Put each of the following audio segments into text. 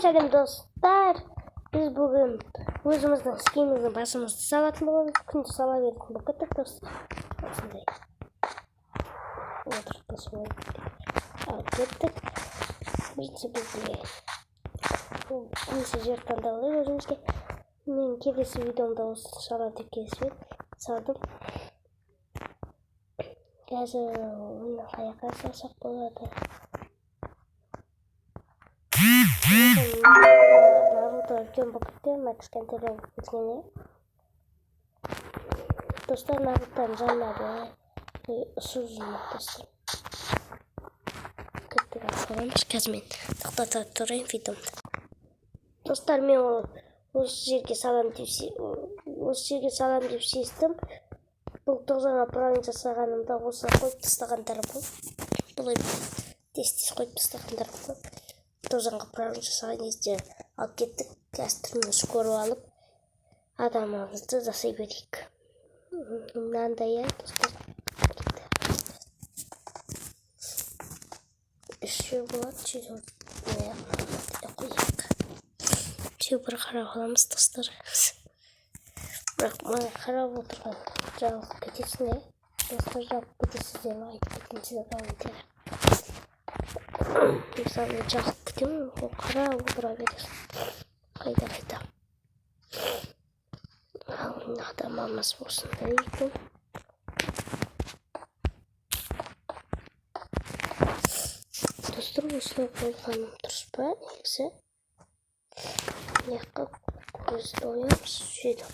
сәлем достар. Біз бүгін өзіміздің скиніміздің басымызды салатын боламыз. Күнді сала беретін бұл кеттік достар. Осындай. Отырып солай алып кеттік. Бүйтсе бізге неше жер таңдалды өзімізге. Мен келесі видеомда осы сала деп келесі салдым. Қазір оны қаяққа салсақ болады. Наруто үлкен болып кетті, кішкентай болып кеткені. Достар, Нарутоның жанына былай ұшып жүрмек достар. Кеттік алсаламыз, қазір мен тоқтата тұрайын видеомды. Достар, мен осы жерге салам деп шештім. Бұл тоғжанға пранк жасағанымда осы қойып тастағандар бұл. Бұлай тез қойып тастағандар бұл. Тоғжанға пранк жасаған кезде алып кеттік. Кәстірміз көріп алып, адамымызды жасай берейік. Мынандай достар. Үшеу болады, четвертый қойайық. Үшеу бір қарап аламыз достар. Бірақ маған қарап отырған жалып кетесің, достар, жалып кетесіздер ма айтып кеткенсіздер комментарий. Мысалы жалып кетемін, ол қарап отыра бересің. Қайда. Ал адам алмас осындай екен. Достар, осылай қойғаным дұрыс па негізі? Мына көзді оямыз, сөйтіп.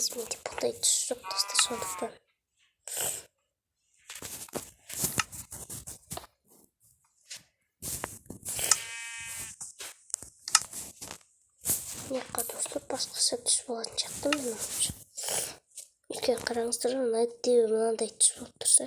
Менде бұндай түс жоқ достар, сондықтан. Мына достар, басқаша түс болатын шақты мен ойымша. Үлкен қараңыздар, мынандай түс болып тұрса.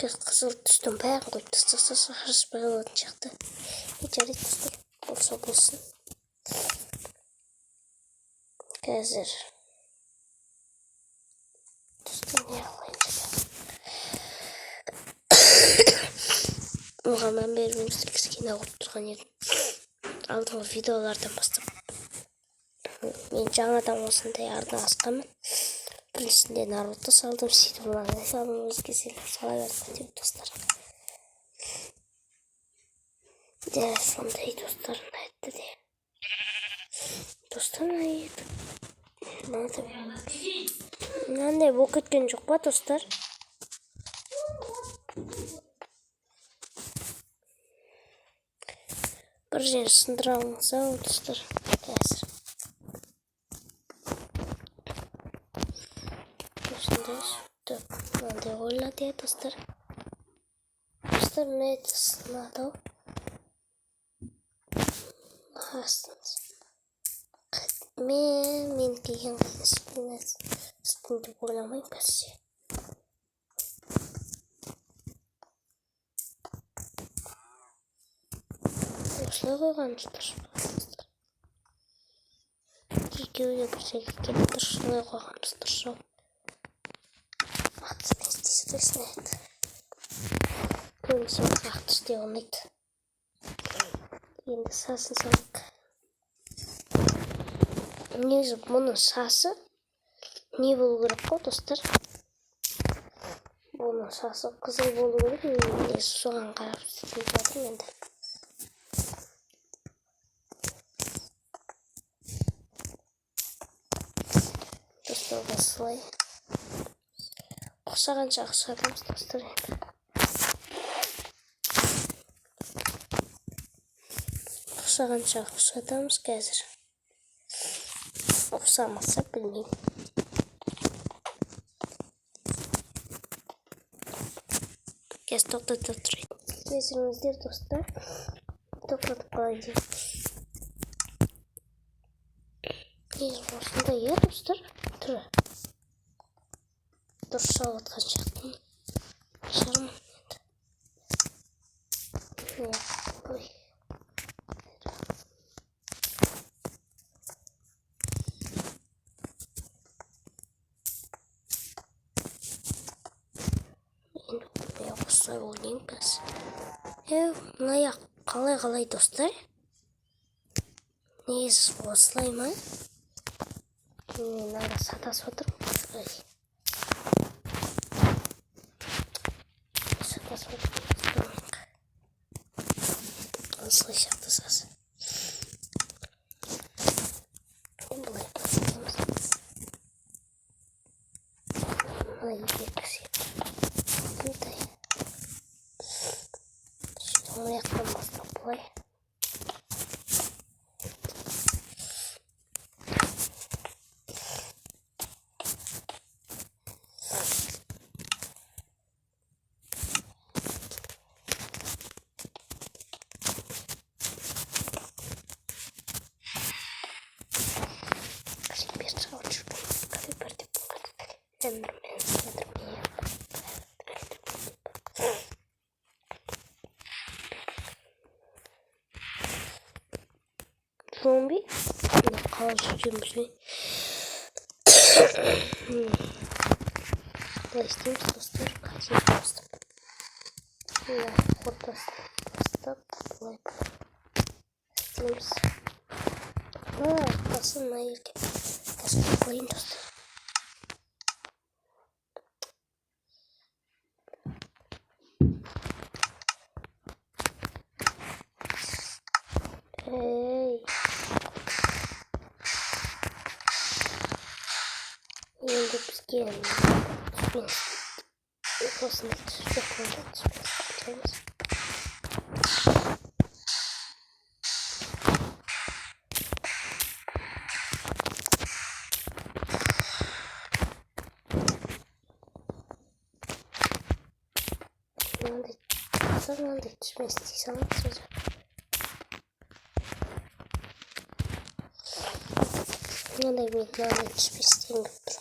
Қызыл түстің бәрін қойып тастаса, қарыспай қалатын шақты. Жарайды достар, болсын. Қазір. Оғаннан бері мен скин алып тұрған едім. Алдыңғы видеолардан бастап. Мен жаңадан осындай арна ашқанмын. Біріншісінде Наруто салдым, сөйтіп мынаны салдым, өзге сала бердім деп достар. Сондай достар ұнайды де. Достар ұнайды. Мынандай болып кеткен жоқ па достар? Бір жер сындырамыз ау достар. Қазір. Осындай сөйтіп мынандай ойлады достар. Достар, мынайды сынады ау. Мен киген спин деп ойламайын қазір. Осылай қойған дұрыс. Екеуі бір жерге келіп дұрыс солай қойғанымыз дұрыс. Атыспен істейсің еді. Көбінесе ақ түсте ұнайды. Енді сасын салып. Негізі бұның сасы не болу керек қой достар? Бұның сасы қызыл болу керек. Мен соған қарап істеп жатырмын енді. Достар, осылай. Ұқсағанша ұқсатамыз достар енді. Ұқсағанша ұқсатамыз қазір. Ұқсамаса білмеймін. Қазір тоқтатып тұрайын. Кесіріңіздер достар. Тоқтатып қалайын. Осындай достар. Түрі. Дұрыс салып атқан шақтым. Шармын енді. Ой. осылай ойнаймыз. Мына қалай достар? Негізі осылай ма? Мен ара сатасып отырмын. Сатасып отырмын. Осылай шақтасасы. Бұлай бастаймыз. Бұлай екексек. Бұлай. Мына жақтан бастап бұлай. Зомби? Қалай жүрміз бе? Былай істейміз достар. Қазір бастап. Ортасын бастап. Былай істейміз. Ортасын мына жерге басып қойын достар. Енді бізге осыны түсіп қоймыз. Мынандай түспен істей саламыз өзі. Мынандай түспен істейін деп тұрмын.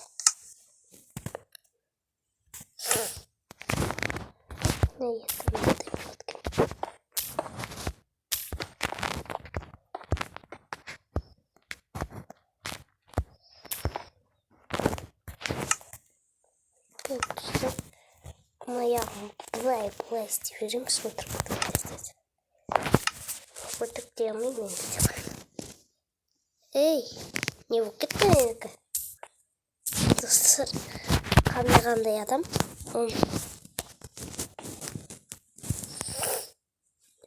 Аяғым былай істеп жүреміз. Өтірік дей алмаймын енді деп. Не болып кетті менікі? Достар, қандай адам?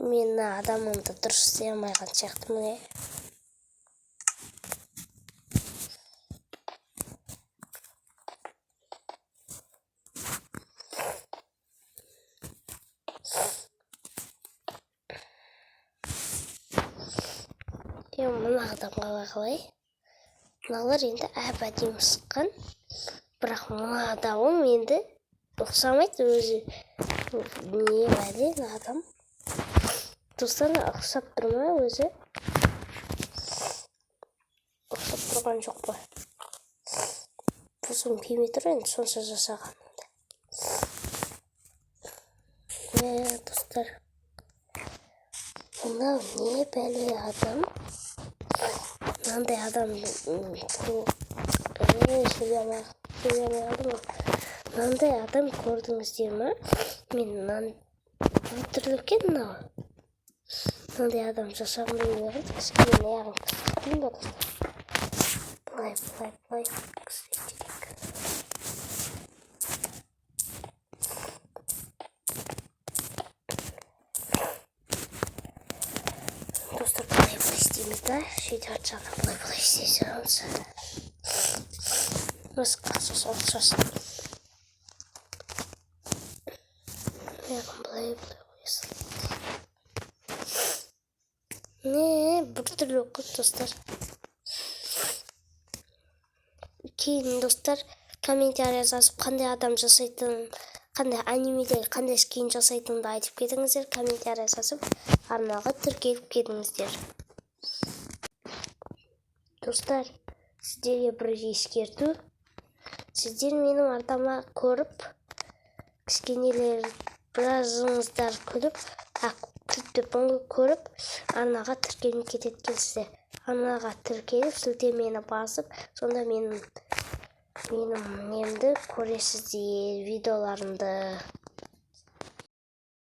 Мен адамымды дұрыс істей алмайған сияқтымын. Мына адамға қалай? Мыналар енді әп-әдемі шыққан. Бірақ мына адамым енді ұқсамайды өзі. Не әдемі адам? Достар, ұқсап тұр ма өзі? Ұқсап тұрған жоқ па? Бұзым келмей тұр енді сонша жасағанымда. Достар, мынау не бәле адам? Мынандай адам мынандай адам көрдіңіздер ма? Мен өтірік екен мынау. Мынандай адам жасағым келмейді. Кішкене аяғым кісітейін ба достар? Былай кісітейік. Достар, былай істейміз да? Сөйтіп жатсақ былай істейсіз. Осы қақсыз олшасын. Аяғым былай қойсын. Бір түрлі оқып достар. Кейін достар комментария жазып қандай адам жасайтын, қандай анимеде қандай скин жасайтынды айтып кетіңіздер. Комментария жазып арнаға тіркеліп кетіңіздер. Достар, сіздерге бір ескерту. Сіздер менің артама көріп, кішкенелер біразыңыздар күліп, көріп, арнаға тіркеліп кететінсіздер. Арнаға тіркеліп, сілтемені басып, сонда менің немді көресіздер, видеоларымды.